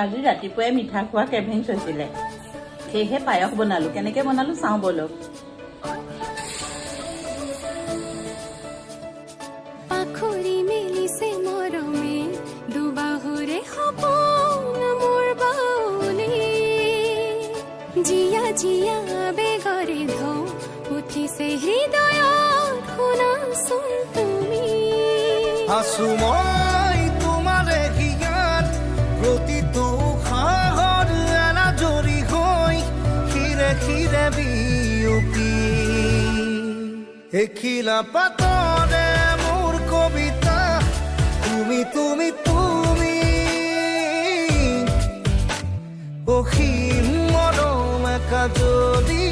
আজি ৰাতিপুৱাই মিঠা খোৱা ক্ৰেভিংছ হৈছিলে সেয়েহে পায়স বনালো কেনেকৈ বনালো চাওঁ বলক পাখৰি মেলিছে মৰমে দুবাহুৰে সপোন মোৰ বাউলি জিয়া জিয়া বেগৰে ঢৌ উঠিছে হৃদয়ত শুনাচোন তুমি আছো মই তোমাৰে হিয়াত প্ৰতিটো সাগৰ এনাজৰি হৈ খিৰে খিৰে বিয়পি এখিলা পাতৰে মোৰ কবিতা তুমি তুমি তুমি অসীম মৰম একা যদি